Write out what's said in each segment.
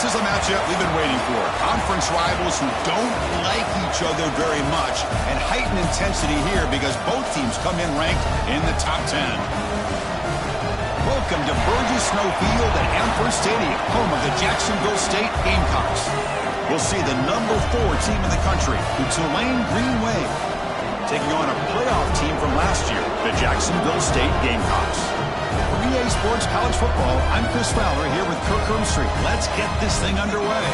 This is a matchup we've been waiting for. Conference rivals who don't like each other very much, and heightened intensity here because both teams come in ranked in the top 10. Welcome to Burgess Snow Field at Amherst Stadium, home of the Jacksonville State Gamecocks. We'll see the number 4 team in the country, the Tulane Green Wave, taking on a playoff team from last year, the Jacksonville State Gamecocks. For EA Sports College Football, I'm Chris Fowler here with Kirk Herbstreit. Let's get this thing underway.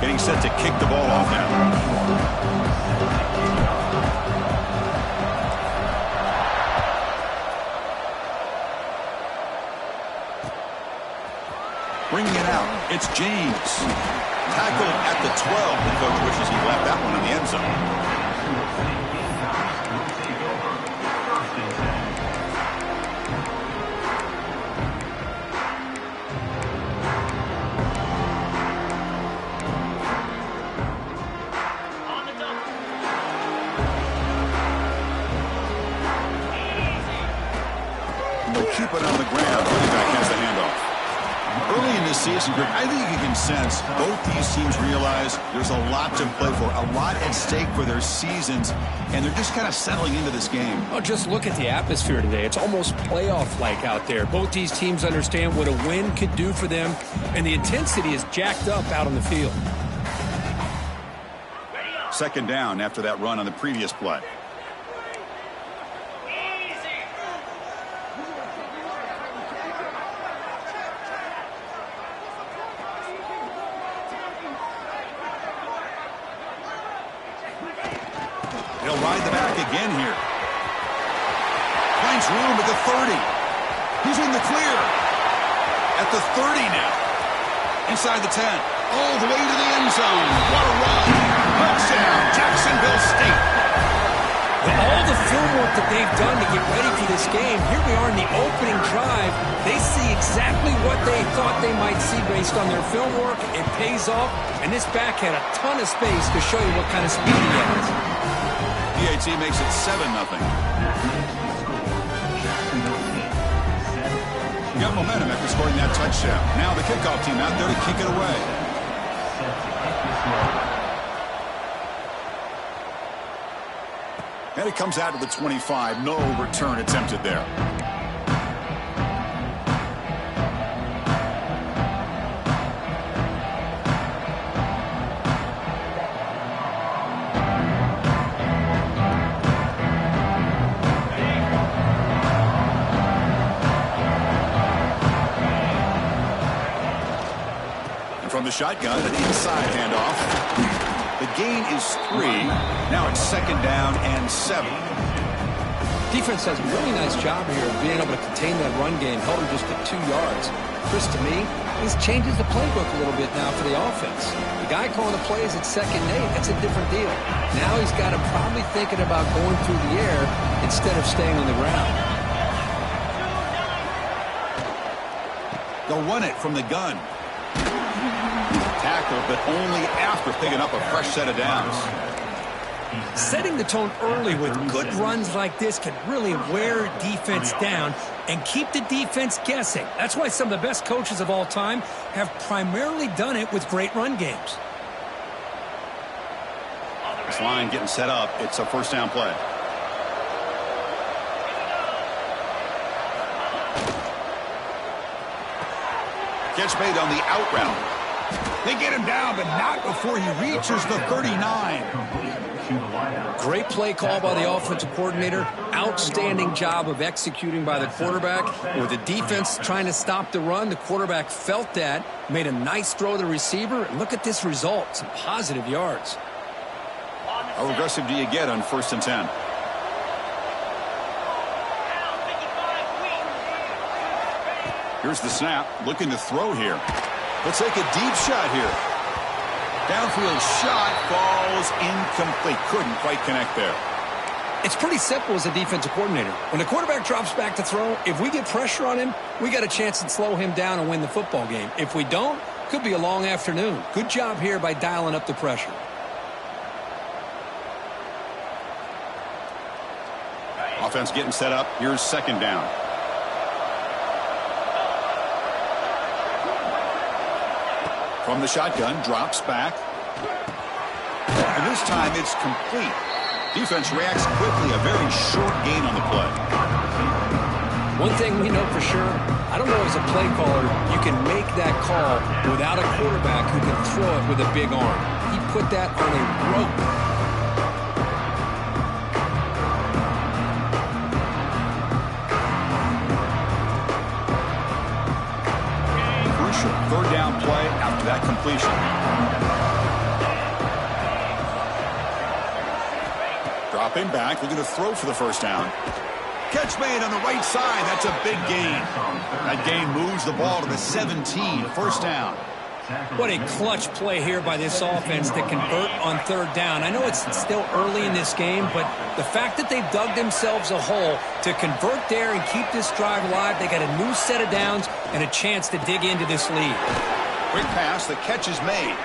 Getting set to kick the ball off now. Bringing it out, it's James. Tackled at the 12. The coach wishes he left that one in the end zone. They'll keep it on the ground. Running back has the handoff. Early in this season, Greg, I think you can sense both these teams realize there's a lot to play for, a lot at stake for their seasons, and they're just kind of settling into this game. Oh, just look at the atmosphere today. It's almost playoff-like out there. Both these teams understand what a win could do for them, and the intensity is jacked up out on the field. Second down after that run on the previous play. He'll ride the back again here. Finds room at the 30. He's in the clear. At the 30 now. Inside the 10. All the way to the end zone. What a run. Touchdown, Jacksonville State. With all the film work that they've done to get ready for this game, here we are in the opening drive. They see exactly what they thought they might see based on their film work. It pays off, and this back had a ton of space to show you what kind of speed he has. PAT makes it 7-0. Got momentum after scoring that touchdown. Now the kickoff team out there to kick it away. And it comes out to the 25. No return attempted there. From the shotgun, an inside handoff. The gain is 3. Now it's second down and 7. Defense does a really nice job here of being able to contain that run game, held him just at 2 yards. Chris, to me, this changes the playbook a little bit now for the offense. The guy calling the plays at 2nd and 8, that's a different deal. Now he's got to probably thinking about going through the air instead of staying on the ground. They'll run it from the gun. Tackle, but only after picking up a fresh set of downs. Setting the tone early with good runs like this can really wear defense down and keep the defense guessing. That's why some of the best coaches of all time have primarily done it with great run games. This line getting set up. It's a first down play. Catch made on the out route. They get him down, but not before he reaches the 39. Great play call by the offensive coordinator. Outstanding job of executing by the quarterback. With the defense trying to stop the run, the quarterback felt that, made a nice throw to the receiver, and look at this result. Some positive yards. How aggressive do you get on 1st and 10? Here's the snap. Looking to throw here. He'll take a deep shot here. Downfield shot falls incomplete. Couldn't quite connect there. It's pretty simple as a defensive coordinator. When the quarterback drops back to throw, if we get pressure on him, we got a chance to slow him down and win the football game. If we don't, Could be a long afternoon. Good job here by dialing up the pressure. Offense getting set up. Here's second down. From the shotgun, drops back. And this time it's complete. Defense reacts quickly. A very short gain on the play. One thing we know for sure, I don't know as a play caller, you can make that call without a quarterback who can throw it with a big arm. He put that on a rope. Crucial third down play after that completion. Dropping back, looking to throw for the first down. Catch made on the right side. That's a big gain. That gain moves the ball to the 17. First down. What a clutch play here by this offense to convert on third down. I know it's still early in this game, but the fact that they've dug themselves a hole to convert there and keep this drive alive, they got a new set of downs and a chance to dig into this lead. Quick pass. The catch is made.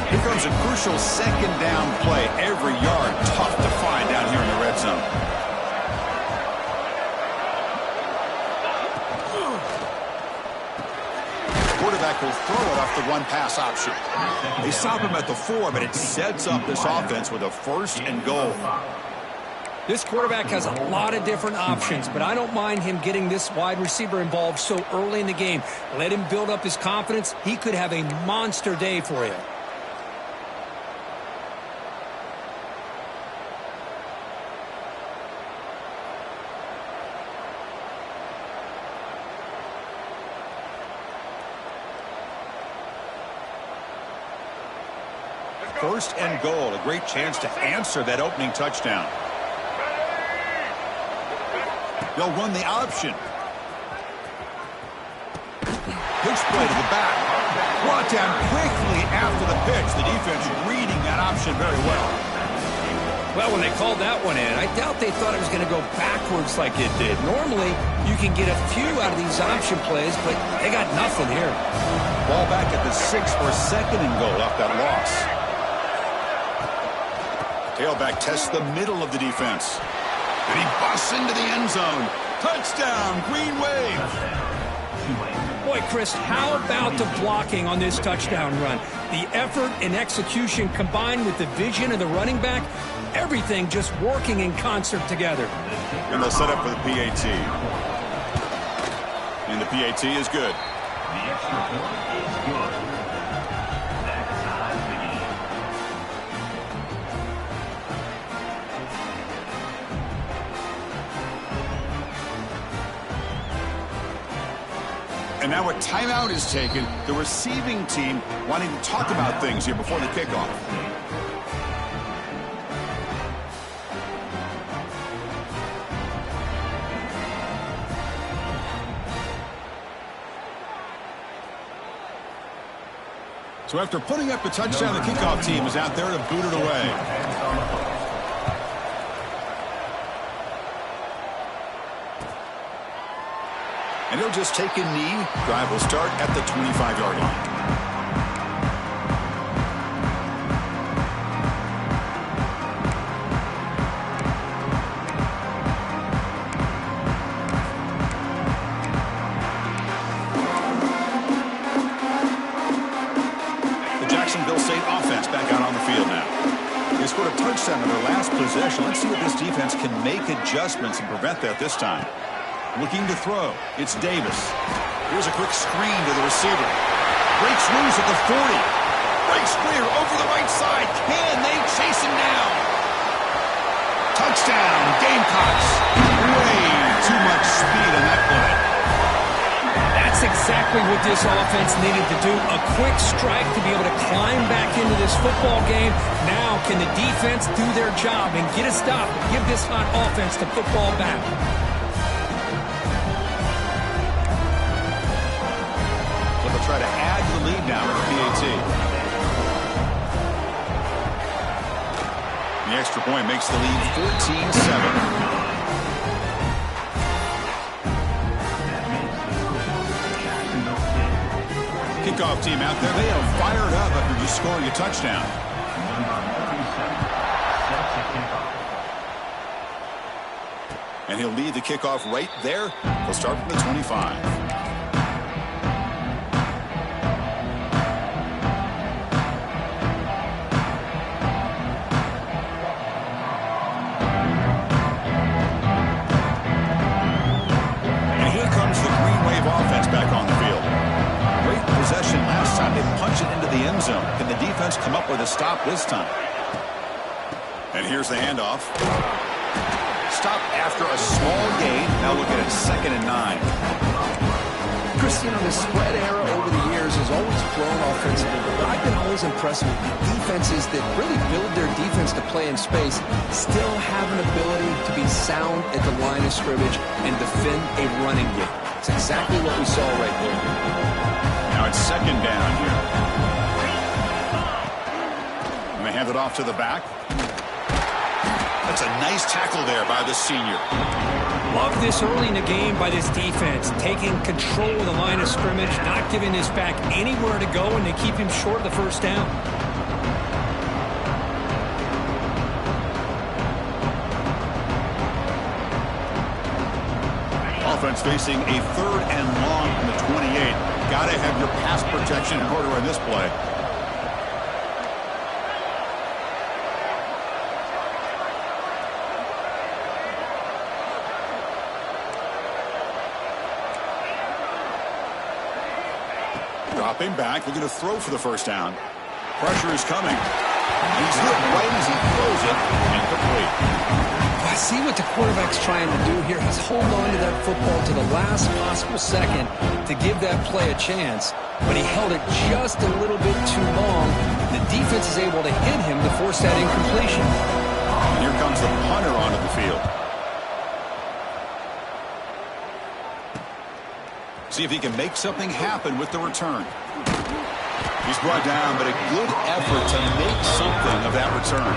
Here comes a crucial second down play. Every yard tough to find down here in the red zone. Quarterback will throw it off the one-pass option. They stop him at the 4, but it sets up this offense with a first and goal. This quarterback has a lot of different options, but I don't mind him getting this wide receiver involved so early in the game. Let him build up his confidence. He could have a monster day for you. First and goal, a great chance to answer that opening touchdown. They'll run the option. Pitch play to the back. Brought down quickly after the pitch. The defense reading that option very well. Well, when they called that one in, I doubt they thought it was going to go backwards like it did. Normally, you can get a few out of these option plays, but they got nothing here. Ball back at the 6 for a second and goal off that loss. Tailback tests the middle of the defense. And he busts into the end zone. Touchdown, Green Wave. Boy, Chris, how about the blocking on this touchdown run? The effort and execution combined with the vision of the running back, everything just working in concert together. And they'll set up for the PAT. And the PAT is good. The extra point is good. That ties the game. And now a timeout is taken. The receiving team wanting to talk about things here before the kickoff. So after putting up the touchdown, the kickoff team is out there to boot it away. And he'll just take a knee. Drive will start at the 25-yard line. The Jacksonville State offense back out on the field now. They scored a touchdown in their last possession. Let's see if this defense can make adjustments and prevent that this time. Looking to throw. It's Davis. Here's a quick screen to the receiver. Breaks loose at the 40. Breaks clear over the right side. Can they chase him down? Touchdown, Gamecocks. Way too much speed on that play. That's exactly what this offense needed to do. A quick strike to be able to climb back into this football game. Now can the defense do their job and get a stop and give this hot offense the football back? Try to add to the lead now with the PAT. The extra extra point makes the lead 14-7. Kickoff team out there. They are fired up after just scoring a touchdown. And he'll lead the kickoff right there. He'll start from the 25. Last time they punched it into the end zone. Can the defense come up with a stop this time? And here's the handoff. Stop after a small gain. Now look at it, 2nd and 9. Christian, on the spread era over the years has always grown offensively, but I've been always impressed with defenses that really build their defense to play in space, still have an ability to be sound at the line of scrimmage and defend a running game. It's exactly what we saw right there. Now it's 2nd down here. And they hand it off to the back. That's a nice tackle there by the senior. Love this early in the game by this defense, taking control of the line of scrimmage, not giving this back anywhere to go, and they keep him short of the first down. Offense facing a 3rd and long from the 28. Got to have your pass protection in order in this play. Dropping back, looking to throw for the first down. Pressure is coming. He's hit right as he throws it, incomplete. I see what the quarterback's trying to do here. He's holding on to that football to the last possible second to give that play a chance, but he held it just a little bit too long. The defense is able to hit him to force that incompletion. And here comes the punter onto the field. See if he can make something happen with the return. He's brought down, but a good effort to make something of that return.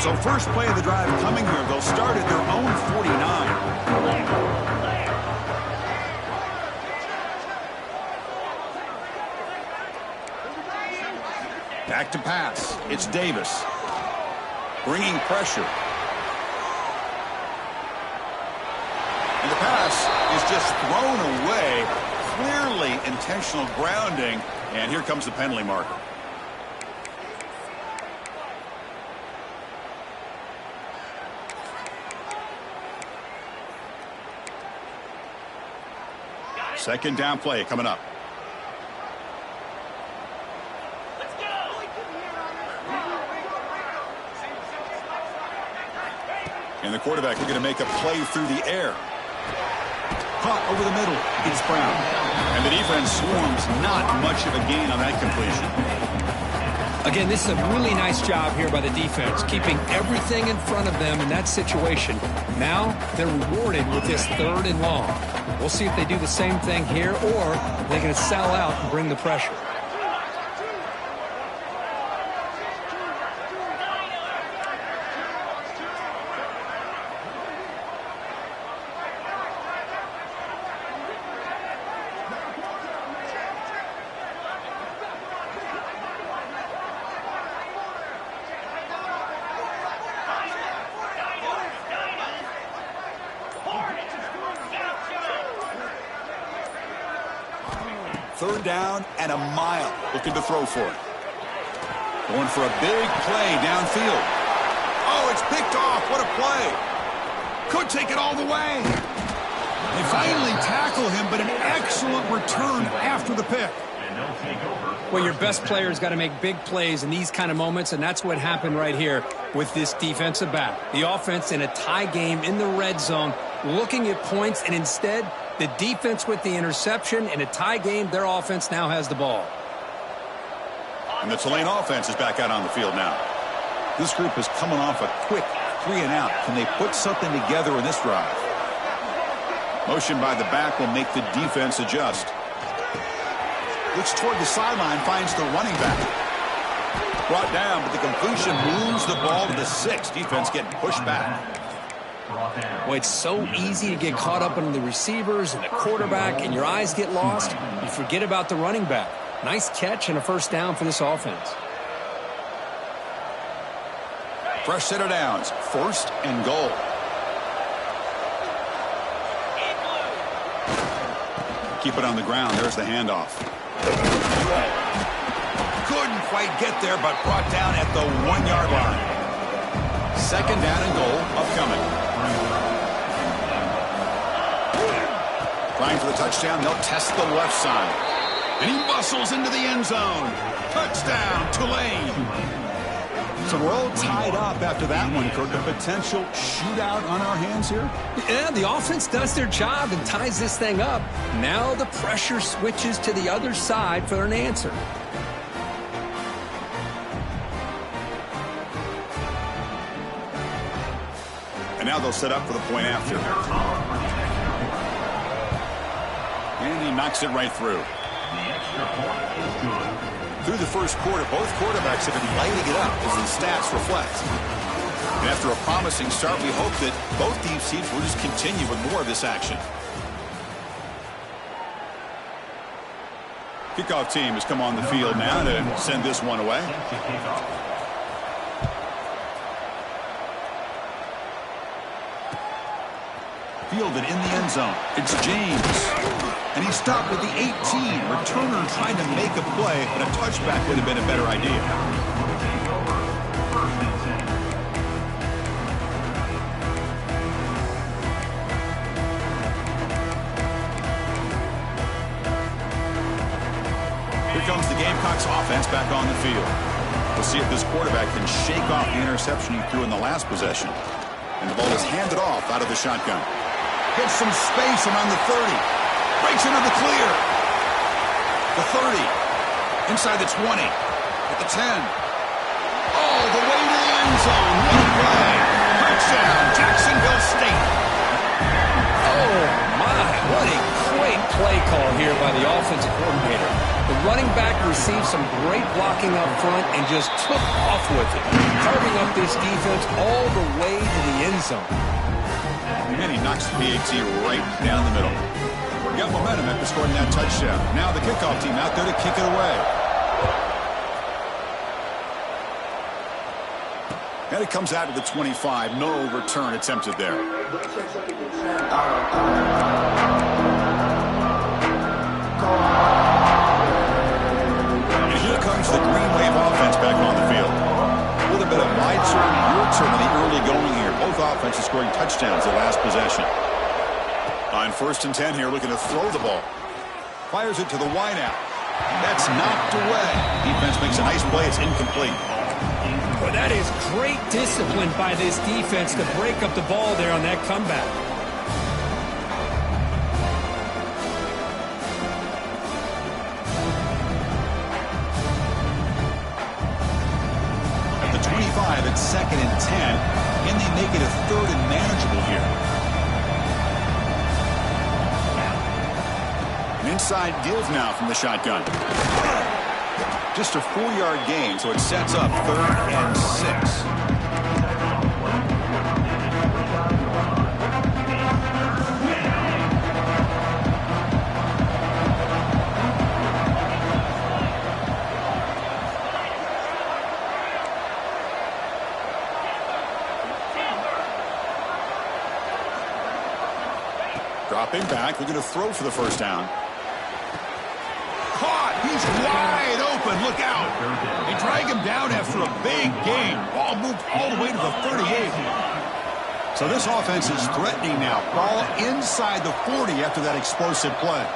So first play of the drive coming here. They'll start at their own 49. Back to pass. It's Davis. Bringing pressure. And the pass is just thrown away. Clearly intentional grounding. And here comes the penalty marker. Second down play coming up. And the quarterback looking to make a play through the air. Caught over the middle. It's Brown. And the defense swarms. Not much of a gain on that completion. Again, this is a really nice job here by the defense, keeping everything in front of them in that situation. Now they're rewarded with this 3rd and long. We'll see if they do the same thing here, or they're going to sell out and bring the pressure. Third down and a mile. Looking to throw for it. Going for a big play downfield. Oh, it's picked off. What a play. Could take it all the way. They finally tackle him, but an excellent return after the pick. Well, your best player's got to make big plays in these kind of moments, and that's what happened right here with this defensive back. The offense in a tie game in the red zone, looking at points, and instead the defense with the interception. In a tie game, their offense now has the ball. And the Tulane offense is back out on the field now. This group is coming off a quick 3-and-out. Can they put something together in this drive? Motion by the back will make the defense adjust. Looks toward the sideline, finds the running back. Brought down, but the completion moves the ball to the 6. Defense getting pushed back. Well, it's so easy to get caught up in the receivers and the quarterback, and your eyes get lost. You forget about the running back. Nice catch and a first down for this offense. Fresh set of downs. 1st and goal. Keep it on the ground. There's the handoff. Couldn't quite get there, but brought down at the 1-yard line. 2nd down and goal upcoming. Trying for the touchdown. They'll test the left side. And he bustles into the end zone. Touchdown, Tulane. So we're all tied up after that one, Kirk. A potential shootout on our hands here? Yeah, the offense does their job and ties this thing up. Now the pressure switches to the other side for an answer. And now they'll set up for the point after. And he knocks it right through. The extra point is good. Through the first quarter, both quarterbacks have been lighting it up, as the stats reflect. And after a promising start, we hope that both these teams will just continue with more of this action. Kickoff team has come on the field now to send this one away. Fielded in the end zone. It's James. And he stopped with the 18. Returner trying to make a play, but a touchback would have been a better idea. Here comes the Gamecocks offense back on the field. We'll see if this quarterback can shake off the interception he threw in the last possession. And the ball is handed off out of the shotgun. Gets some space around the 30. Breaks into the clear. The 30. Inside the 20. At the 10. All the way to the end zone. One play. Touchdown, Jacksonville State. Oh, my. What a great play call here by the offensive coordinator. The running back received some great blocking up front and just took off with it, carving up this defense all the way to the end zone. And he knocks the PAT right down the middle. Got momentum after scoring that touchdown. Now the kickoff team out there to kick it away. And it comes out to the 25. No return attempted there. And here comes the Green Wave offense back on the field. A little bit of my turn, your turn in the early going here. Both offenses scoring touchdowns at last possession. On 1st and 10 here, looking to throw the ball. Fires it to the wideout. That's knocked away. Defense makes a nice play. It's incomplete. Well, that is great discipline by this defense to break up the ball there on that comeback. At the 25, it's 2nd and 10. Can they make it a 3rd and manageable here? Inside give now from the shotgun. Just a 4-yard gain, so it sets up 3rd and 6. Dropping back, they're going to throw for the first down. He's wide open. Look out. They drag him down after a big gain. Ball moved all the way to the 38. So this offense is threatening now. Ball inside the 40 after that explosive play.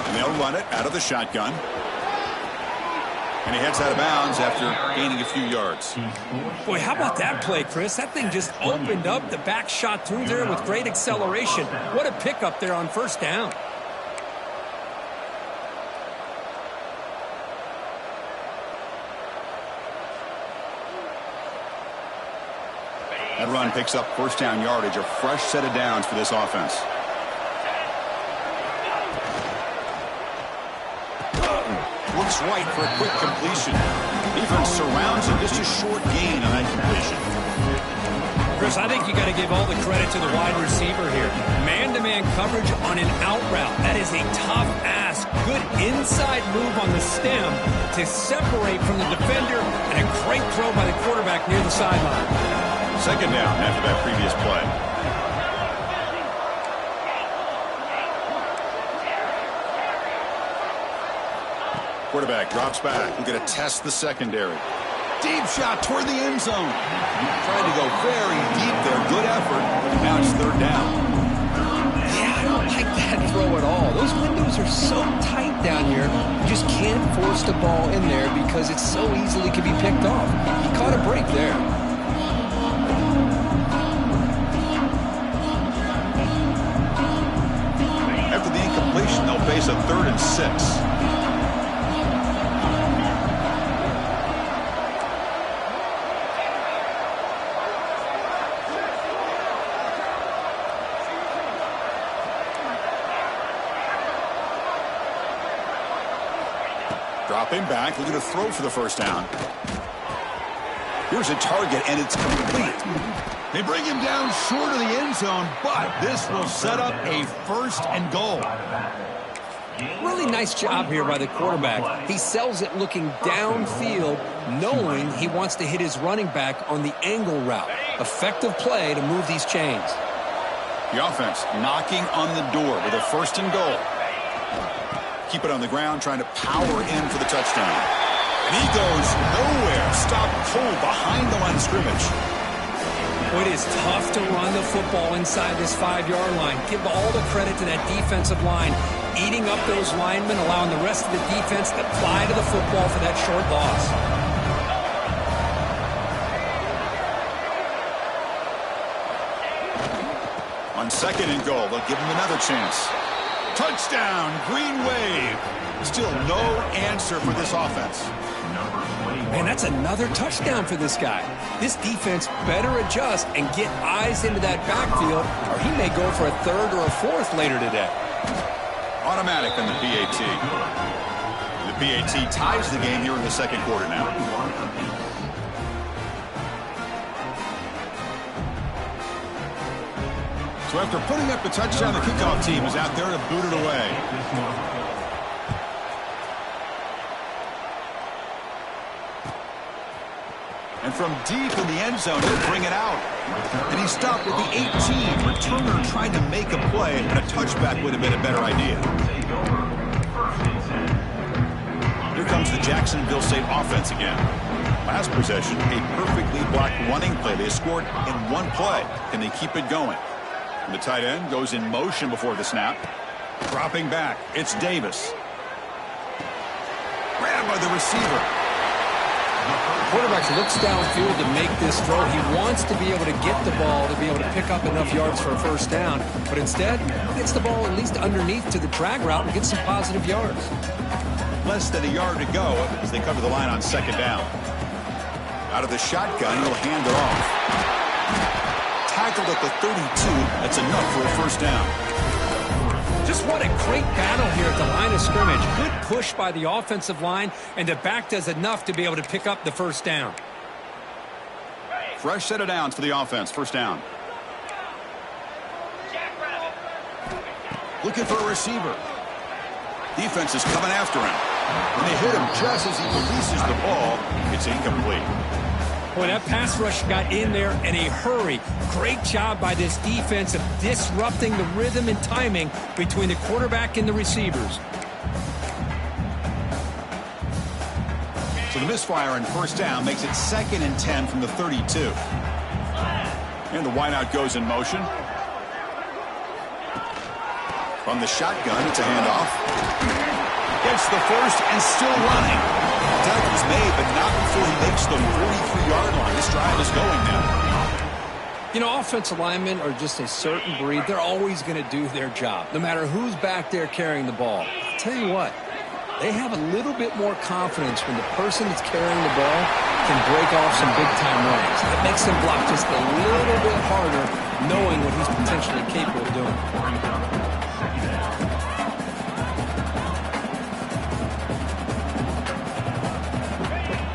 And they'll run it out of the shotgun. And he heads out of bounds after gaining a few yards. Boy, how about that play, Chris? That thing just opened up. The back shot through there with great acceleration. What a pickup there on 1st down. That run picks up first down yardage, a fresh set of downs for this offense. Looks right for a quick completion. Defense surrounds him. Just a short gain on that completion. Chris, I think you got to give all the credit to the wide receiver here. Man-to-man coverage on an out route. That is a tough ask. Good inside move on the stem to separate from the defender, and a great throw by the quarterback near the sideline. Second down after that previous play. Quarterback drops back. We're going to test the secondary. Deep shot toward the end zone. Tried to go very deep there. Good effort. Now it's third down. Yeah, I don't like that throw at all. Those windows are so tight down here. You just can't force the ball in there because it so easily can be picked off. He caught a break there. After the incompletion, they'll face a 3rd and 6. Dropping back, looking to throw for the first down. Here's a target, and it's complete. They bring him down short of the end zone, but this will set up a 1st and goal. Really nice job here by the quarterback. He sells it looking downfield, knowing he wants to hit his running back on the angle route. Effective play to move these chains. The offense knocking on the door with a 1st and goal. Keep it on the ground, trying to power in for the touchdown. And he goes nowhere. Stop cold behind the line of scrimmage. It is tough to run the football inside this 5-yard line. Give all the credit to that defensive line, eating up those linemen, allowing the rest of the defense to fly to the football for that short loss. On 2nd and goal, they'll give him another chance. Touchdown, Green Wave. Still no answer for this offense. Man, that's another touchdown for this guy. This defense better adjust and get eyes into that backfield, or he may go for a 3rd or a 4th later today. Automatic on the PAT. The PAT ties the game here in the 2nd quarter now. So after putting up the touchdown, the kickoff team is out there to boot it away. And from deep in the end zone, he'll bring it out. And he stopped at the 18. Returner tried to make a play, and a touchback would have been a better idea. Here comes the Jacksonville State offense again. Last possession, a perfectly blocked running play. They scored in one play. Can they keep it going? And the tight end goes in motion before the snap. Dropping back, it's Davis. Grabbed by the receiver. Quarterback looks downfield to make this throw. He wants to be able to get the ball to be able to pick up enough yards for a 1st down. But instead, he gets the ball at least underneath to the drag route and gets some positive yards. Less than a yard to go as they cover the line on 2nd down. Out of the shotgun, he'll hand it off. Tackled at the 32. That's enough for a 1st down. Just what a great battle here at the line of scrimmage. Good push by the offensive line, and the back does enough to be able to pick up the 1st down. Fresh set of downs for the offense. 1st down. Looking for a receiver. Defense is coming after him. And they hit him just as he releases the ball. It's incomplete. Boy, that pass rush got in there in a hurry. Great job by this defense of disrupting the rhythm and timing between the quarterback and the receivers. So the misfire on 1st down makes it 2nd and 10 from the 32. And the wideout goes in motion. From the shotgun, it's a handoff. Gets the 1st and still running. Tackle's made, but not before he makes the 43-yard line. This drive is going now. You know, offensive linemen are just a certain breed. They're always going to do their job, no matter who's back there carrying the ball. I'll tell you what, They have a little bit more confidence when the person that's carrying the ball can break off some big-time runs. It makes them block just a little bit harder, knowing what he's potentially capable of doing.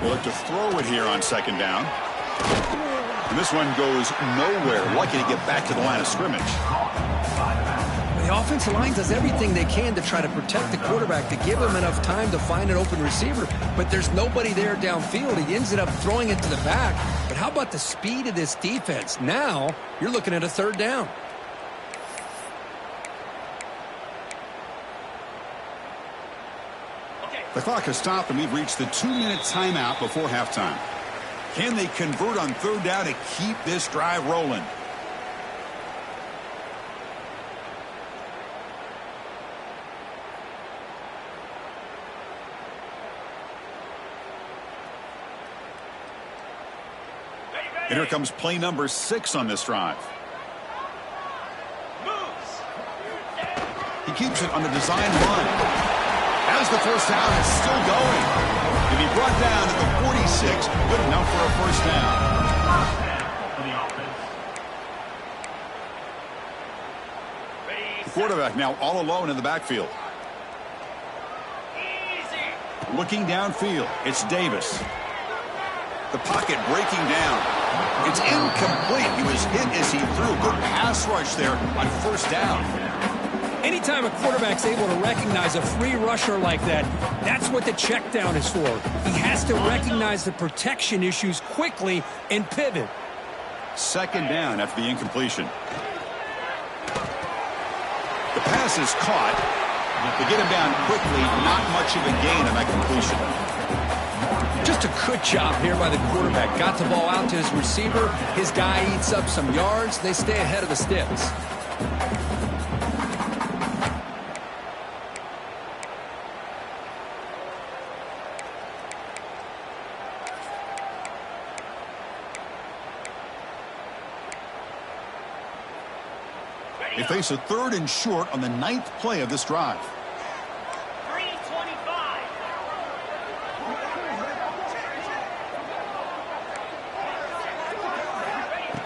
We'll look to throw it here on second down. And this one goes nowhere. Lucky to get back to the line of scrimmage. The offensive line does everything they can to try to protect the quarterback, to give him enough time to find an open receiver, but there's nobody there downfield. He ends up throwing it to the back. But how about the speed of this defense? Now you're looking at a third down. The clock has stopped, and we've reached the 2-minute timeout before halftime. Can they convert on third down to keep this drive rolling? And here comes play number 6 on this drive. He keeps it on the design run. Has the first down, it's still going. To be brought down at the 46, good enough for a first down. The quarterback now all alone in the backfield. Looking downfield, it's Davis. The pocket breaking down. It's incomplete. He was hit as he threw. Good pass rush there on first down. Anytime a quarterback's able to recognize a free rusher like that, that's what the check down is for. He has to recognize the protection issues quickly and pivot. Second down after the incompletion. The pass is caught. To get him down quickly, not much of a gain on that completion. Just a good job here by the quarterback. Got the ball out to his receiver. His guy eats up some yards. They stay ahead of the sticks. They face a third and short on the 9th play of this drive.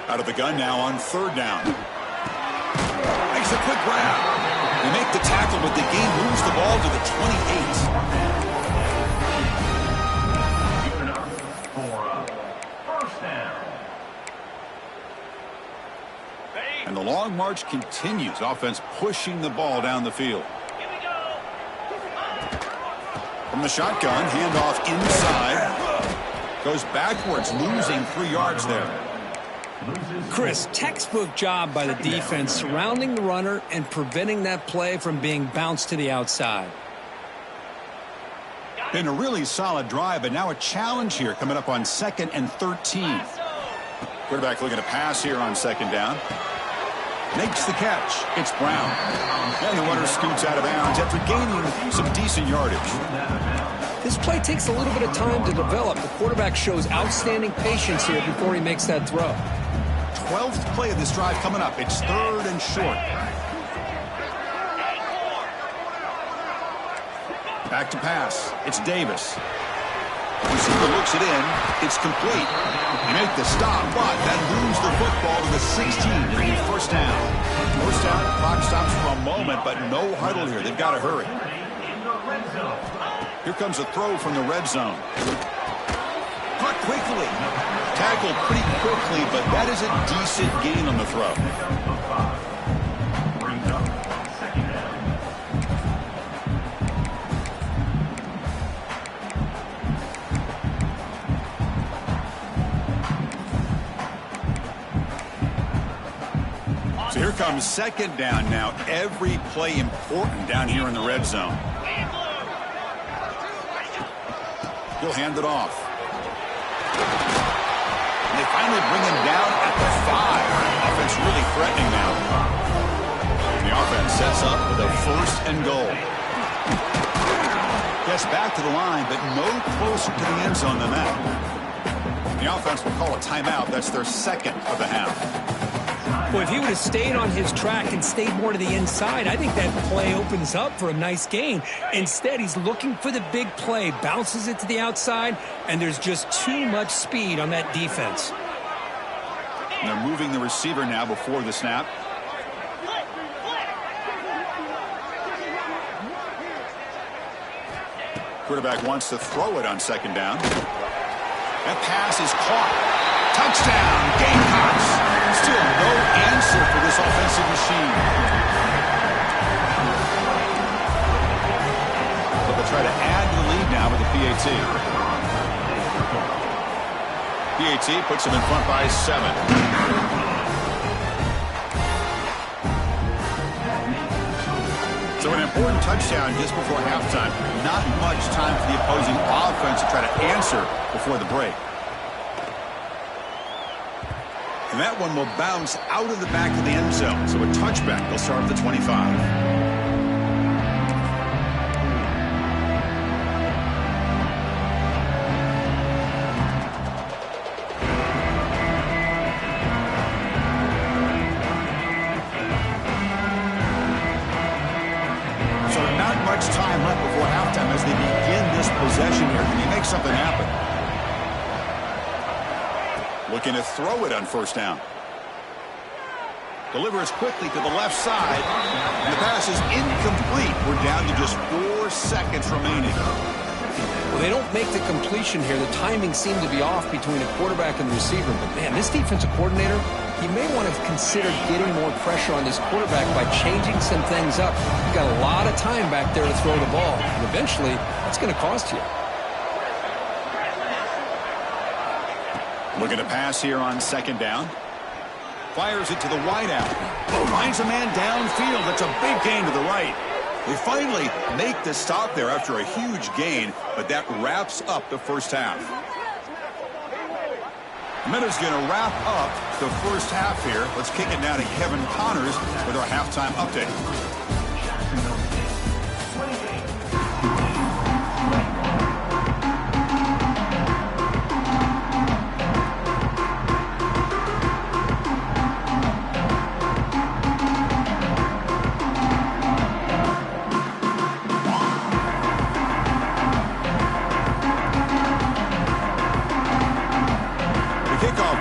Out of the gun now on third down. Makes a quick grab. They make the tackle, but the game moves the ball to the 28. And the long march continues. Offense pushing the ball down the field. From the shotgun, handoff inside. Goes backwards, losing 3 yards there. Chris, textbook job by the defense surrounding the runner and preventing that play from being bounced to the outside. Been a really solid drive, but now a challenge here coming up on 2nd and 13. Quarterback looking to pass here on second down. Makes the catch. It's Brown. And the runner scoots out of bounds after gaining some decent yardage. This play takes a little bit of time to develop. The quarterback shows outstanding patience here before he makes that throw. 12th play of this drive coming up. It's third and short. Back to pass. It's Davis. Receiver looks it in. It's complete. They make the stop, but then lose the football to the 16, bringing first down. First down, clock stops for a moment, but no huddle here. They've got to hurry. Here comes a throw from the red zone. Caught quickly. Tackled pretty quickly, but that is a decent gain on the throw. So here comes second down now. Every play important down here in the red zone. He'll hand it off. And they finally bring him down at the 5. Offense really threatening now. And the offense sets up with a first and goal. Gets back to the line, but no closer to the end zone than that. The offense will call a timeout. That's their second of the half. Well, if he would have stayed on his track and stayed more to the inside, I think that play opens up for a nice gain. Instead, he's looking for the big play, bounces it to the outside, and there's just too much speed on that defense. And they're moving the receiver now before the snap. Quarterback wants to throw it on second down. That pass is caught. Touchdown, Gamecocks. Still no answer for this offensive machine. But they'll try to add to the lead now with the PAT. PAT puts them in front by 7. So an important touchdown just before halftime. Not much time for the opposing offense to try to answer before the break. And that one will bounce out of the back of the end zone. So a touchback. They'll start at the 25. Time left before halftime as they begin this possession here. Can he make something happen? Looking to throw it on first down. Delivers quickly to the left side. And the pass is incomplete. We're down to just 4 seconds remaining. Well, they don't make the completion here. The timing seemed to be off between the quarterback and the receiver. But, man, this defensive coordinator, he may want to consider getting more pressure on this quarterback by changing some things up. You've got a lot of time back there to throw the ball. And eventually, that's going to cost you. Looking to pass here on second down. Fires it to the wideout. Finds a man downfield. That's a big gain to the right. They finally make the stop there after a huge gain, but that wraps up the first half. Minutes going to wrap up the first half here. Let's kick it now to Kevin Connors with our halftime update.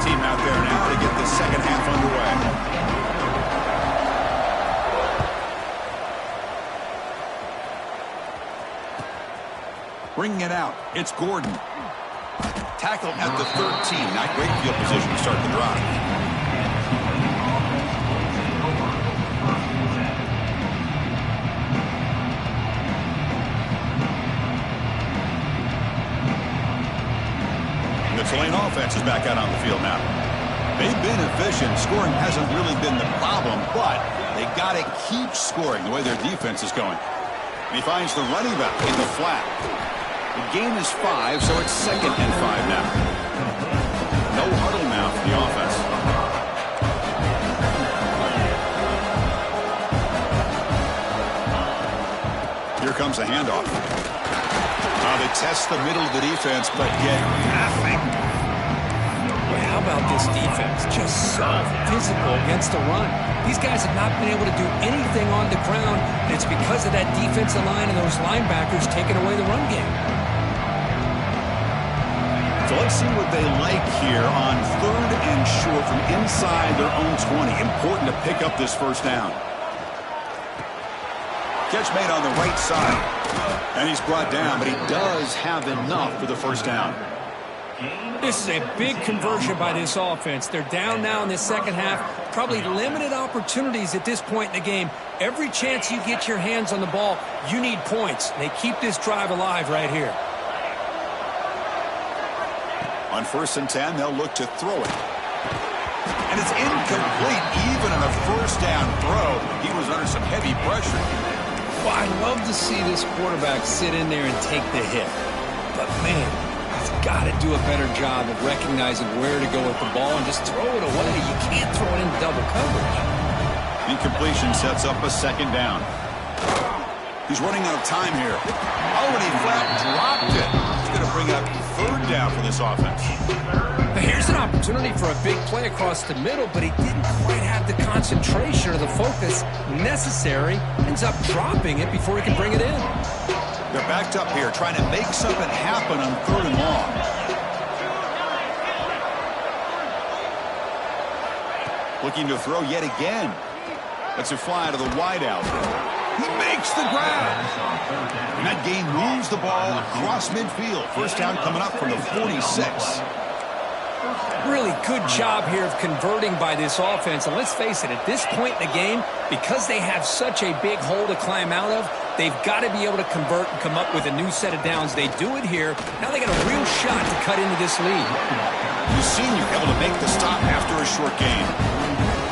Team out there now to get the second half underway. Bringing it out, it's Gordon. Tackled at the 13. Not great field position to start the drive. The Tulane offense is back out on the field now. They've been efficient. Scoring hasn't really been the problem, but they got to keep scoring the way their defense is going. And he finds the running back in the flat. The gain is 5, so it's 2nd and 5 now. No huddle now for the offense. Here comes a handoff. They test the middle of the defense, but get nothing. Well, how about this defense? Just so physical against the run. These guys have not been able to do anything on the ground, and it's because of that defensive line and those linebackers taking away the run game. So let's see what they like here on 3rd and short from inside their own 20. Important to pick up this first down. Catch made on the right side. And he's brought down, but he does have enough for the first down. This is a big conversion by this offense. They're down now in the second half. Probably limited opportunities at this point in the game. Every chance you get your hands on the ball, you need points. They keep this drive alive right here. On 1st and 10, they'll look to throw it. And it's incomplete. Even on a first down throw, he was under some heavy pressure. Well, I love to see this quarterback sit in there and take the hit. But, man, he's got to do a better job of recognizing where to go with the ball and just throw it away. You can't throw it in double coverage. Incompletion sets up a 2nd down. He's running out of time here. Oh, and he flat dropped it. He's going to bring up 3rd down for this offense. Here's Here's an opportunity for a big play across the middle, but he didn't quite have the concentration or the focus necessary. Ends up dropping it before he can bring it in. They're backed up here, trying to make something happen on 3rd and long. Looking to throw yet again. That's a fly to the wideout. He makes the grab. And that gain moves the ball across midfield. First down coming up from the 46. Really good job here of converting by this offense. And let's face it, at this point in the game, because they have such a big hole to climb out of, they've got to be able to convert and come up with a new set of downs. They do it here. Now they got a real shot to cut into this lead. The senior able to make the stop after a short gain.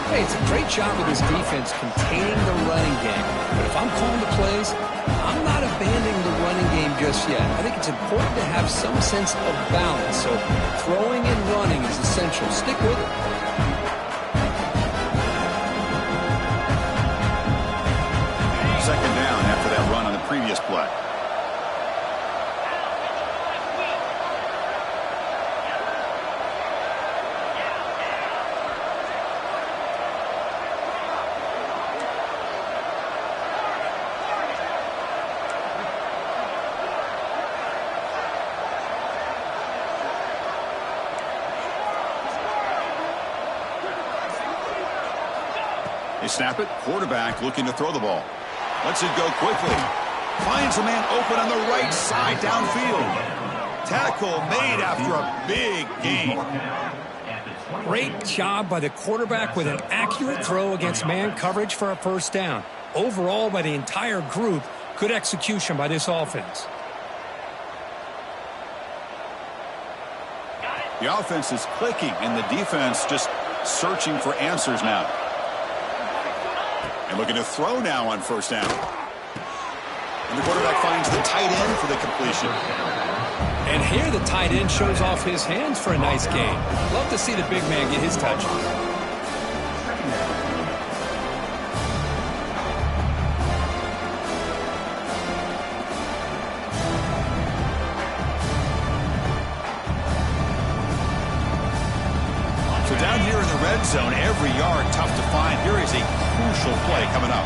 Hey, it's a great job of this defense containing the running game. But if I'm calling the plays, I'm not abandoning the running game just yet. I think it's important to have some sense of balance. So throwing and running is essential. Stick with it. Second down after that run on the previous play. They snap it. Quarterback looking to throw the ball. Lets it go quickly. Finds a man open on the right side downfield. Tackle made after a big gain. Great job by the quarterback with an accurate throw against man coverage for a first down. Overall, by the entire group, good execution by this offense. The offense is clicking, and the defense just searching for answers now. And looking to throw now on first down. And the quarterback finds the tight end for the completion. And here the tight end shows off his hands for a nice gain. Love to see the big man get his touches. So down here in the red zone, every yard tough to find. Here is a crucial play coming up.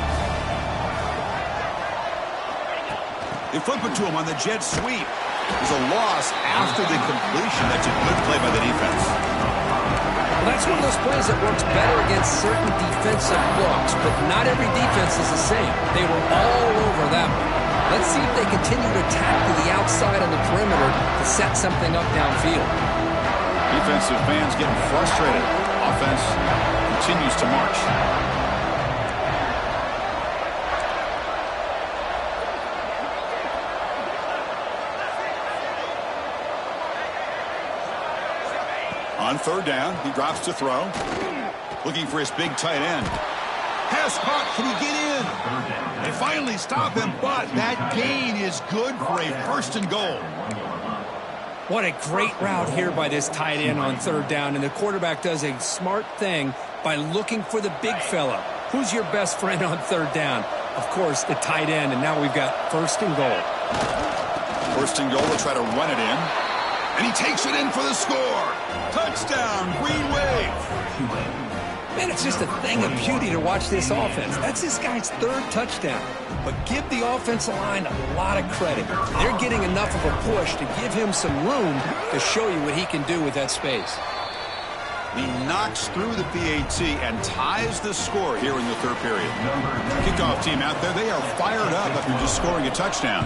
They flip it to him on the jet sweep. There's a loss after the completion. That's a good play by the defense. Well, that's one of those plays that works better against certain defensive looks, but not every defense is the same. They were all over that one. Let's see if they continue to attack to the outside on the perimeter to set something up downfield. Defensive fans getting frustrated. Offense continues to march. On third down, he drops to throw. Looking for his big tight end. Pass caught. Can he get in? They finally stop him, but that gain is good for a first and goal. What a great route here by this tight end on third down, and the quarterback does a smart thing by looking for the big fella. Who's your best friend on third down? Of course, the tight end, and now we've got first and goal. First and goal, they'll try to run it in. And he takes it in for the score. Touchdown, Green Wave. Man, it's just a thing of beauty to watch this offense. That's this guy's third touchdown. But give the offensive line a lot of credit. They're getting enough of a push to give him some room to show you what he can do with that space. He knocks through the PAT and ties the score here in the third period. Kickoff team out there, they are fired up after just scoring a touchdown.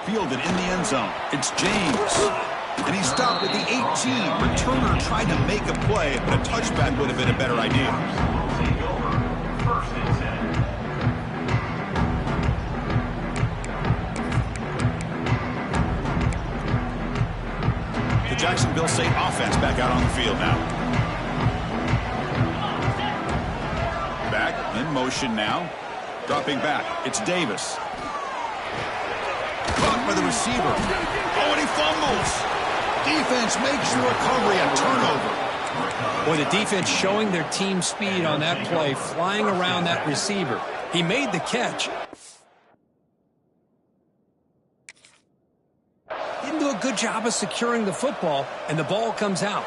Fielded in the end zone. It's James. And he stopped at the 18. Returner tried to make a play, but a touchback would have been a better idea. The Jacksonville State offense back out on the field now. Back in motion now. Dropping back. It's Davis. Caught by the receiver. Oh, and he fumbles. Defense makes the recovery a turnover. Boy, the defense showing their team speed on that play, flying around that receiver. He made the catch. a good job of securing the football, and the ball comes out.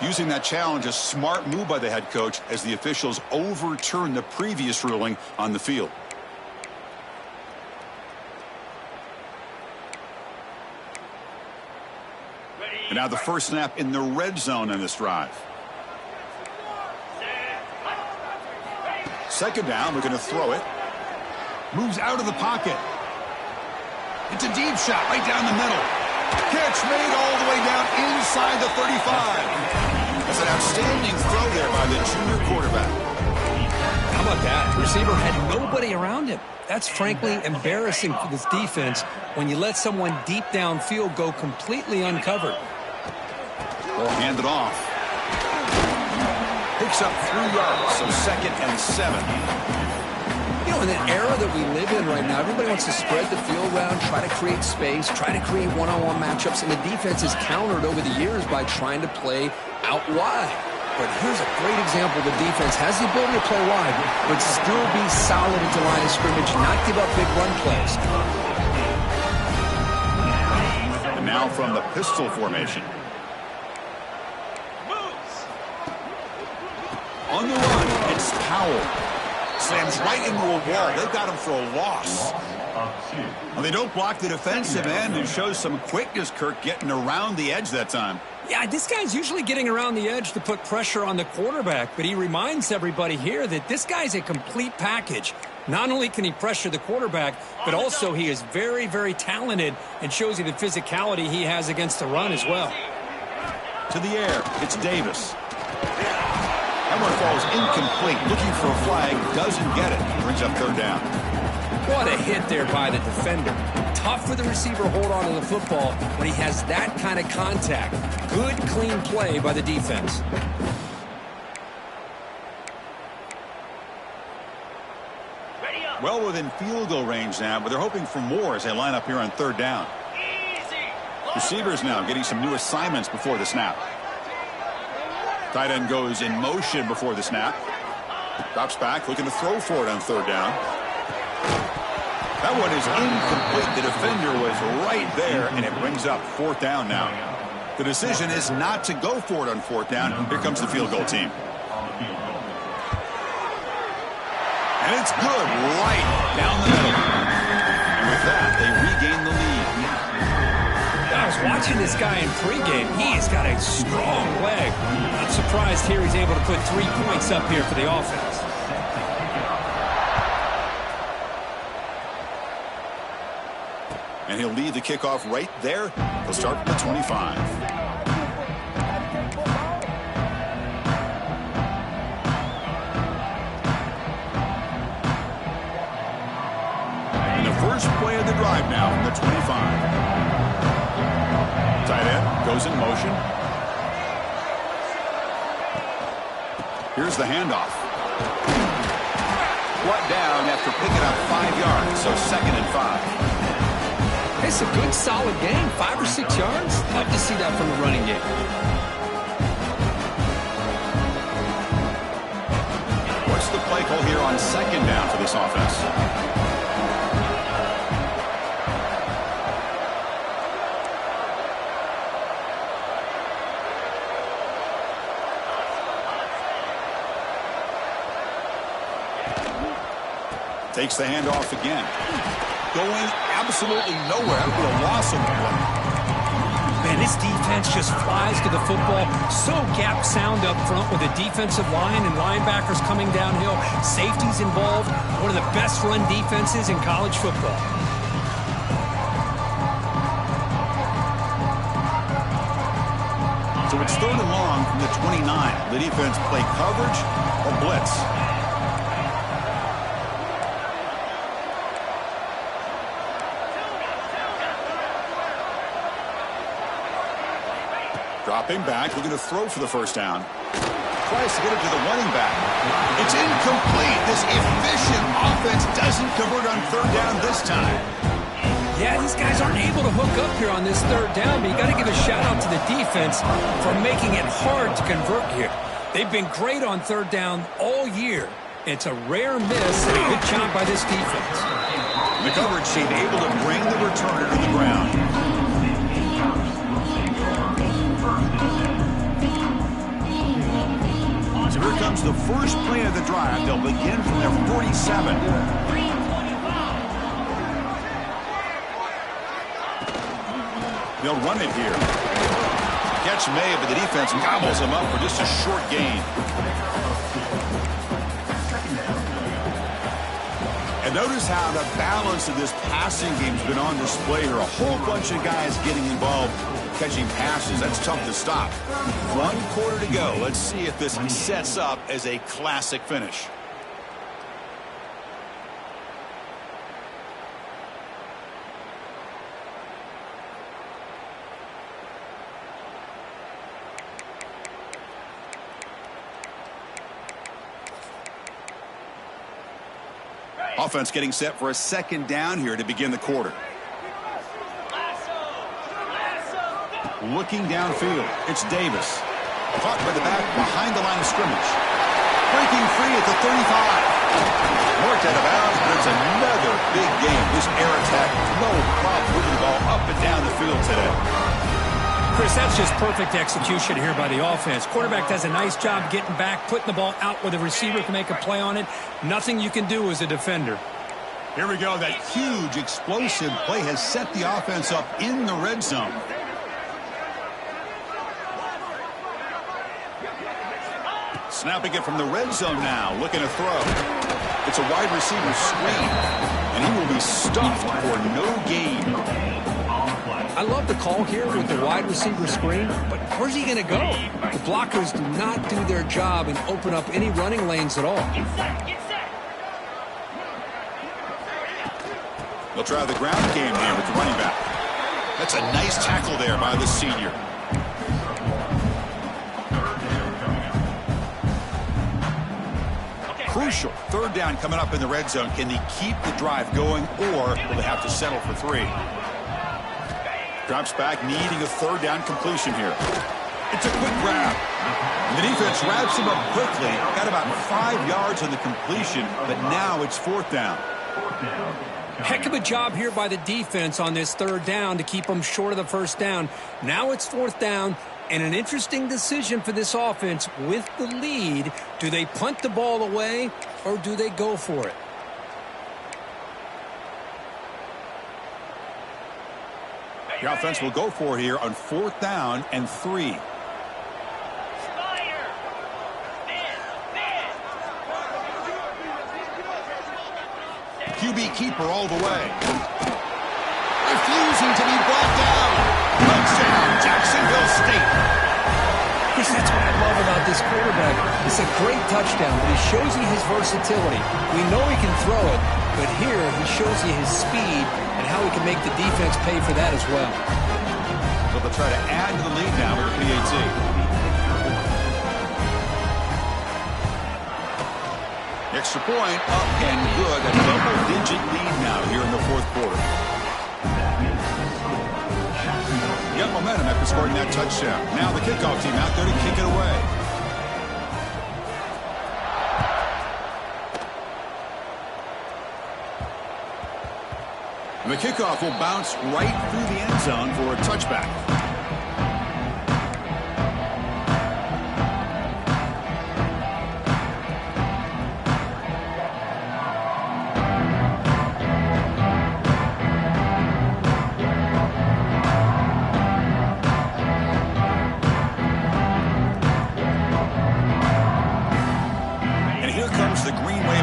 Using that challenge, a smart move by the head coach as the officials overturn the previous ruling on the field. And now the first snap in the red zone in this drive. Second down, we're going to throw it. Moves out of the pocket. It's a deep shot right down the middle. Catch made all the way down inside the 35. That's an outstanding throw there by the junior quarterback. How about that? The receiver had nobody around him. That's frankly embarrassing for this defense when you let someone deep downfield go completely uncovered. Ball handed off. Picks up 3 yards, so 2nd and 7. You know, in the era that we live in right now, everybody wants to spread the field around, try to create space, try to create one-on-one matchups, and the defense is countered over the years by trying to play out wide. But here's a great example. The defense has the ability to play wide, but still be solid at the line of scrimmage, not give up big run plays. And now from the pistol formation. On the run, it's Powell. Slams right into a wall. They've got him for a loss. Well, they don't block the defensive end and shows some quickness, Kirk, getting around the edge that time. Yeah, this guy's usually getting around the edge to put pressure on the quarterback, but he reminds everybody here that this guy's a complete package. Not only can he pressure the quarterback, but also he is very, very talented and shows you the physicality he has against the run as well. To the air, it's Davis. That one falls incomplete. Looking for a flag, doesn't get it. Brings up 3rd down. What a hit there by the defender. Tough for the receiver to hold on to the football when he has that kind of contact. Good, clean play by the defense. Well within field goal range now, but they're hoping for more as they line up here on 3rd down. Receivers now getting some new assignments before the snap. Tight end goes in motion before the snap. Drops back, looking to throw for it on 3rd down. That one is incomplete. The defender was right there, and it brings up 4th down now. The decision is not to go for it on 4th down. Here comes the field goal team. And it's good right down the middle. And with that, they regain the lead. I was watching this guy in pregame. He's got a strong leg. Not surprised here he's able to put 3 points up here for the offense. And he'll lead the kickoff right there. He'll start from the 25. And the first play of the drive now from the 25. Tight end goes in motion. Here's the handoff. Brought down after picking up 5 yards, so 2nd and 5. It's a good, solid game. 5 or 6 yards. Love to see that from the running game. What's the play call here on 2nd down for this offense? Takes the handoff again. Going absolutely nowhere. That would be a loss of one. Man, this defense just flies to the football. So gap sound up front with the defensive line and linebackers coming downhill. Safeties involved. One of the best run defenses in college football. So it's 3rd and long from the 29. The defense play coverage or blitz. Dropping back, looking to throw for the 1st down. Tries to get it to the running back. It's incomplete. This efficient offense doesn't convert on 3rd down this time. Yeah, these guys aren't able to hook up here on this 3rd down, but you got to give a shout out to the defense for making it hard to convert here. They've been great on 3rd down all year. It's a rare miss and a good job by this defense. The coverage team able to bring the returner to the ground. So here comes the first play of the drive. They'll begin from their 47. They'll run it here. Catch made, but the defense gobbles him up for just a short gain. And notice how the balance of this passing game has been on display here. A whole bunch of guys getting involved catching passes. That's tough to stop. 1 quarter to go. Let's see if this sets up as a classic finish. Offense getting set for a second down here to begin the quarter. Looking downfield, it's Davis. Caught by the back behind the line of scrimmage. Breaking free at the 35. Worked out of bounds, but it's another big game. This air attack, no problem moving the ball up and down the field today. Chris, that's just perfect execution here by the offense. Quarterback does a nice job getting back, putting the ball out where the receiver can make a play on it. Nothing you can do as a defender. Here we go. That huge explosive play has set the offense up in the red zone. Snapping it from the red zone now. Looking to throw. It's a wide receiver screen. And he will be stuffed for no gain. I love the call here with the wide receiver screen, but where's he going to go? The blockers do not do their job and open up any running lanes at all. They'll try the ground game here with the running back. That's a nice tackle there by the senior. Crucial. 3rd down coming up in the red zone. Can they keep the drive going, or will they have to settle for 3? Drops back, needing a 3rd down completion here. It's a quick grab. And the defense wraps him up quickly. Got about 5 yards on the completion, but now it's 4th down. Heck of a job here by the defense on this 3rd down to keep them short of the 1st down. Now it's 4th down, and an interesting decision for this offense with the lead. Do they punt the ball away, or do they go for it? The offense will go for it here on 4th down and 3. QB keeper all the way. Refusing to be brought down. Touchdown, Jacksonville State. Chris, that's what I love about this quarterback. It's a great touchdown, but he shows you his versatility. We know he can throw it, but here he shows you his speed and how he can make the defense pay for that as well. So they'll try to add to the lead now with the PAT. Extra point up and good. A double-digit lead now here in the 4th quarter. Got momentum after scoring that touchdown. Now the kickoff team out there to kick it away. And the kickoff will bounce right through the end zone for a touchback.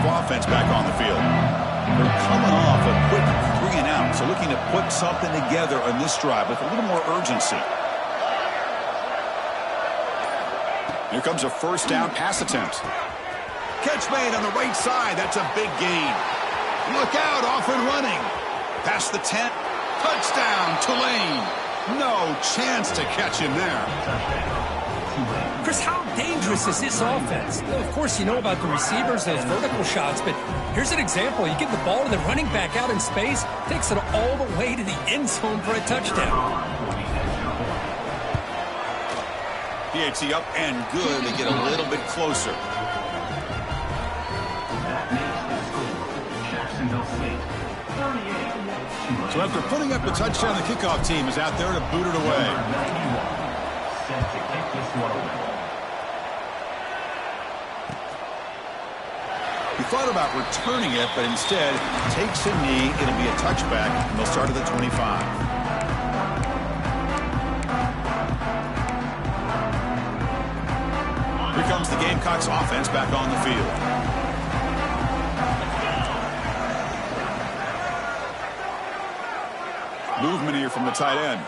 Offense back on the field. They're coming off a quick 3 and out, so looking to put something together on this drive with a little more urgency. Here comes a 1st down pass attempt. Catch made on the right side. That's a big gain. Look out, off and running. Past the 10. Touchdown, Tulane. No chance to catch him there. Chris, how dangerous is this offense? Well, of course, you know about the receivers, those vertical shots, but here's an example. You give the ball to the running back out in space, takes it all the way to the end zone for a touchdown. PAT up and good. They get a little bit closer. So after putting up the touchdown, the kickoff team is out there to boot it away. Set to kick this one away. He thought about returning it, but instead takes a knee. It'll be a touchback, and they'll start at the 25. Here comes the Gamecocks offense back on the field. Movement here from the tight end.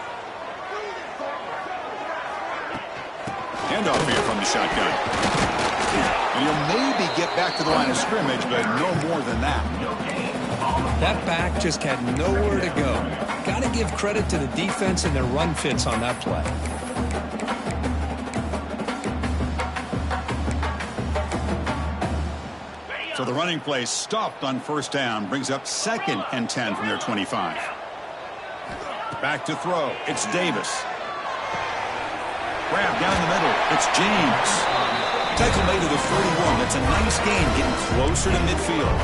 Handoff here from the shotgun. And he'll maybe get back to the line of scrimmage, but no more than that. That back just had nowhere to go. Got to give credit to the defense and their run fits on that play. So the running play stopped on first down, brings up 2nd and 10 from their 25. Back to throw. It's Davis. Grab down the middle. It's James. Tackle made to the 31. That's a nice gain, getting closer to midfield.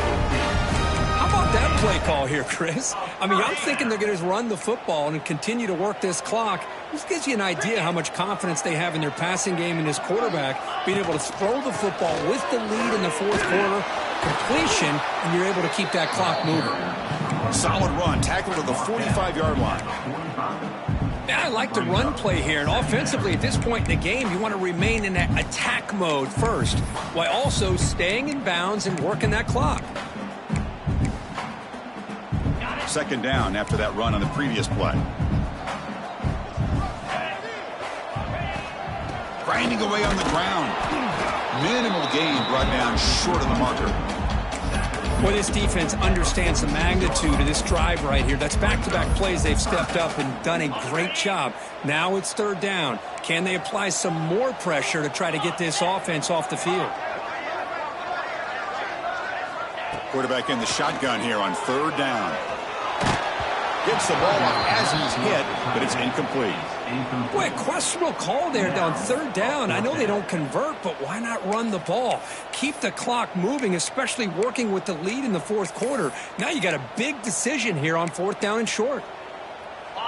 How about that play call here, Chris? I mean, I'm thinking they're going to run the football and continue to work this clock. This gives you an idea how much confidence they have in their passing game and this quarterback, being able to throw the football with the lead in the 4th quarter, completion, and you're able to keep that clock moving. Solid run, tackle to the 45-yard line. Yeah, I like the run play here, and offensively at this point in the game, you want to remain in that attack mode first, while also staying in bounds and working that clock. 2nd down after that run on the previous play. Grinding away on the ground. Minimal gain brought down short of the marker. Well, this defense understands the magnitude of this drive right here. That's back-to-back plays. They've stepped up and done a great job. Now it's 3rd down. Can they apply some more pressure to try to get this offense off the field? Quarterback in the shotgun here on 3rd down. Gets the ball off as he's hit, but it's incomplete. Boy, a questionable call there on 3rd down. I know they don't convert, but why not run the ball? Keep the clock moving, especially working with the lead in the 4th quarter. Now you got a big decision here on 4th down and short.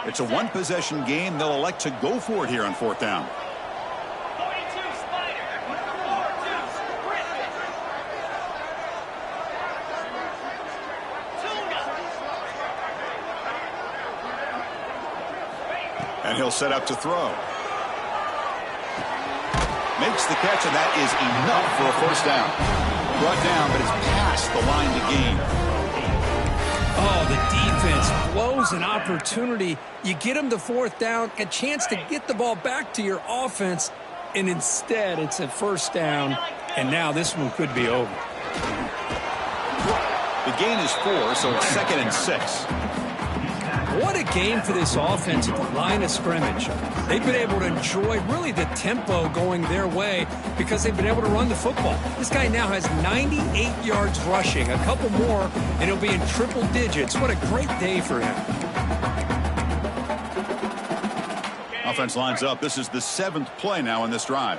It's a one-possession game. They'll elect to go for it here on 4th down. And he'll set up to throw. Makes the catch, and that is enough for a 1st down. Brought down, but it's past the line to gain. Oh, the defense blows an opportunity. You get them to 4th down, a chance to get the ball back to your offense, and instead it's a 1st down, and now this one could be over. The gain is 4, so it's 2nd and 6. What a game for this offense at the line of scrimmage. They've been able to enjoy really the tempo going their way because they've been able to run the football. This guy now has 98 yards rushing, a couple more, and he'll be in triple digits. What a great day for him. Offense lines up. This is the 7th play now in this drive.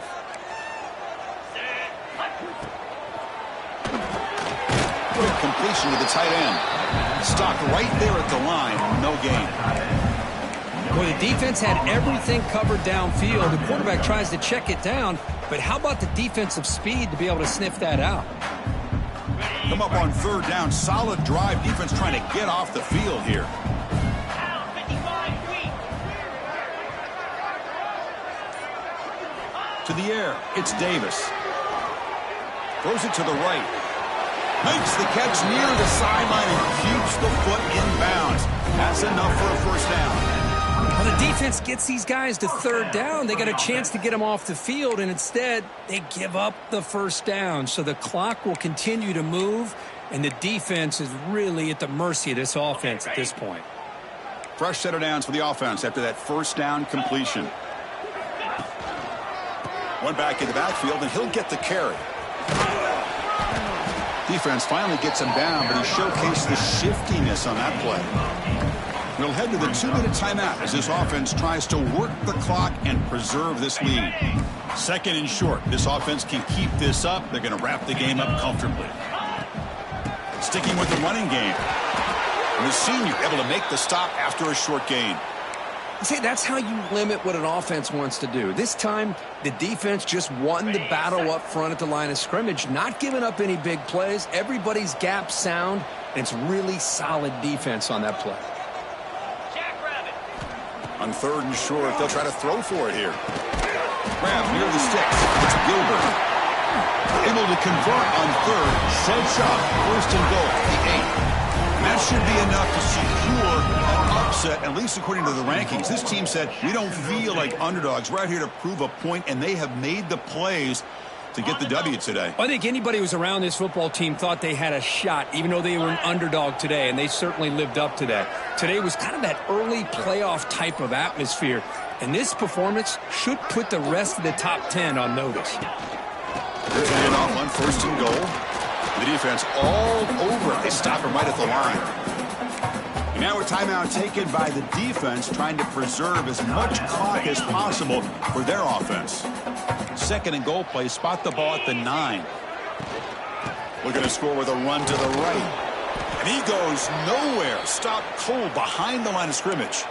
Quick completion to the tight end. Stopped right there at the line. No gain. Well, the defense had everything covered downfield. The quarterback tries to check it down, but how about the defensive speed to be able to sniff that out? Come up on 3rd down. Solid drive. Defense trying to get off the field here. To the air. It's Davis. Throws it to the right. Makes the catch near the sideline and keeps the foot in bounds. That's enough for a 1st down. Well, the defense gets these guys to 3rd down. They got a chance to get them off the field, and instead they give up the 1st down. So the clock will continue to move, and the defense is really at the mercy of this offense at this point. Fresh set of downs for the offense after that 1st down completion. One back in the backfield, and he'll get the carry. Defense finally gets him down, but he showcased the shiftiness on that play. We'll head to the 2-minute timeout as this offense tries to work the clock and preserve this lead. 2nd and short. This offense can keep this up. They're going to wrap the game up comfortably. Sticking with the running game. And the senior able to make the stop after a short gain. See, that's how you limit what an offense wants to do. This time, the defense just won the battle up front at the line of scrimmage, not giving up any big plays. Everybody's gap sound, and it's really solid defense on that play. On 3rd and short, they'll try to throw for it here. Grab near the sticks. It's Gilbert. Able to convert on 3rd. Sets up 1st and goal, the 8. That should be enough to secure an upset, at least according to the rankings. This team said, we don't feel like underdogs. We're out here to prove a point, and they have made the plays to get the W today. I think anybody who was around this football team thought they had a shot, even though they were an underdog today, and they certainly lived up to that. Today was kind of that early playoff type of atmosphere, and this performance should put the rest of the top 10 on notice. There's a handoff on 1st and goal. The defense all over it. They stop him right at the line. And now a timeout taken by the defense, trying to preserve as much clock as possible for their offense. 2nd and goal play. Spot the ball at the 9. Looking to score with a run to the right. And he goes nowhere. Stop cold behind the line of scrimmage.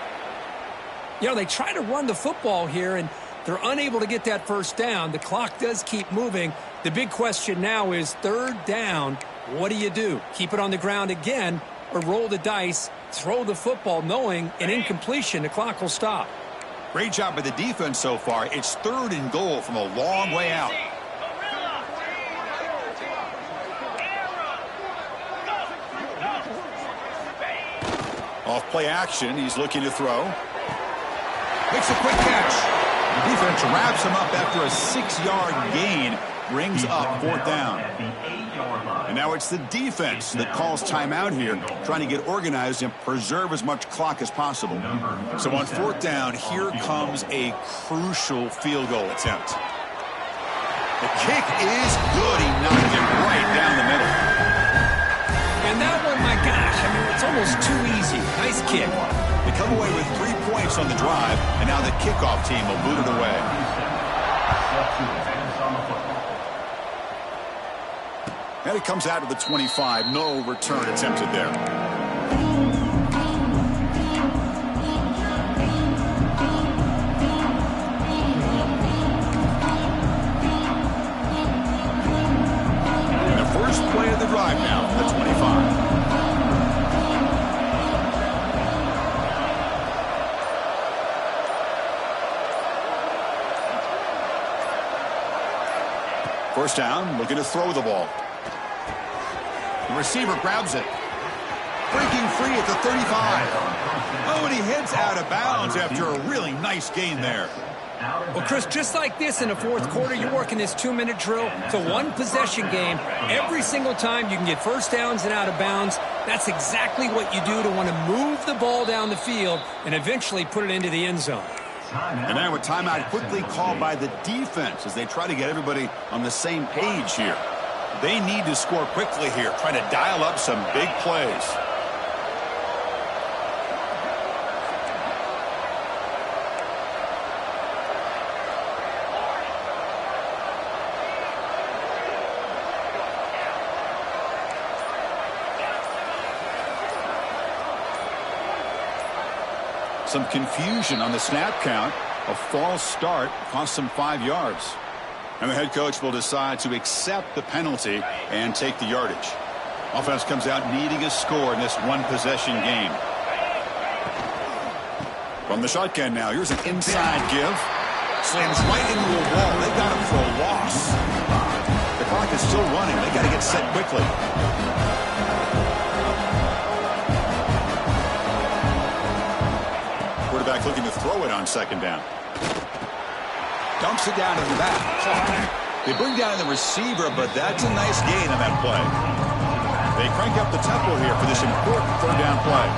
You know, they try to run the football here, and they're unable to get that 1st down. The clock does keep moving. The big question now is 3rd down. What do you do? Keep it on the ground again or roll the dice, throw the football knowing an incompletion, the clock will stop. Great job by the defense so far. It's 3rd and goal from a long way out. Off play action. He's looking to throw. Makes a quick catch. The defense wraps him up after a 6-yard gain. Brings up 4th down. And now it's the defense that calls timeout here, trying to get organized and preserve as much clock as possible. So on 4th down, here comes a crucial field goal attempt. The kick is good. He knocked it right down the middle. And that one, my gosh, I mean, it's almost too easy. Nice kick. They come away with 3 points on the drive, and now the kickoff team will boot it away. And it comes out of the 25. No return attempted there. And the first play of the drive now, the 25. First down, looking to throw the ball. The receiver grabs it. Breaking free at the 35. Oh, and he heads out of bounds after a really nice gain there. Well, Chris, just like this in the 4th quarter, you're working this 2-minute drill. It's a 1-possession game. Every single time you can get first downs and out of bounds. That's exactly what you do to want to move the ball down the field and eventually put it into the end zone. And now a timeout quickly called by the defense as they try to get everybody on the same page here. They need to score quickly here, trying to dial up some big plays. Some confusion on the snap count. A false start cost them 5 yards. And the head coach will decide to accept the penalty and take the yardage. Offense comes out needing a score in this 1-possession game. From the shotgun now, here's an inside give. Slams right into a wall. They got him for a loss. The clock is still running. They got to get set quickly. Quarterback looking to throw it on 2nd down. Dumps it down to the back. They bring down the receiver, but that's a nice gain on that play. They crank up the tempo here for this important 3rd down play.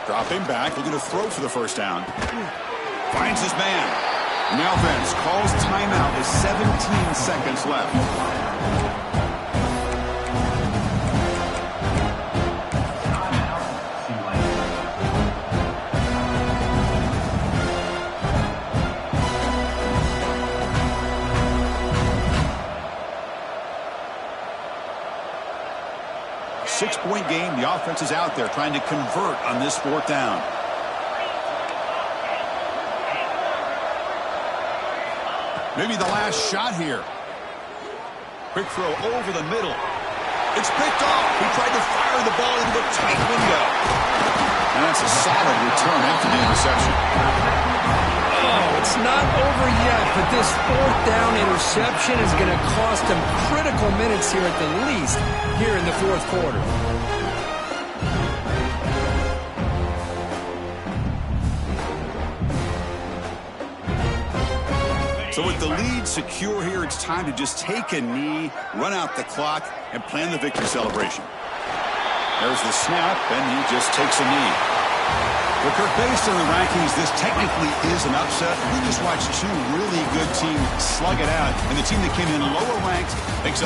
Dropping back, looking to throw for the 1st down. Finds his man. And the offense calls timeout with 17 seconds left. 6-point game. The offense is out there trying to convert on this 4th down. Maybe the last shot here. Quick throw over the middle. It's picked off. He tried to fire the ball into a tight window. And that's a solid return after the interception. Oh, it's not over yet, but this 4th down interception is going to cost him critical minutes here at the least here in the 4th quarter. So with the lead secure here, it's time to just take a knee, run out the clock, and plan the victory celebration. There's the snap, and he just takes a knee. Well, Kirk, based on the rankings, this technically is an upset. We just watched 2 really good teams slug it out, and the team that came in lower ranked makes up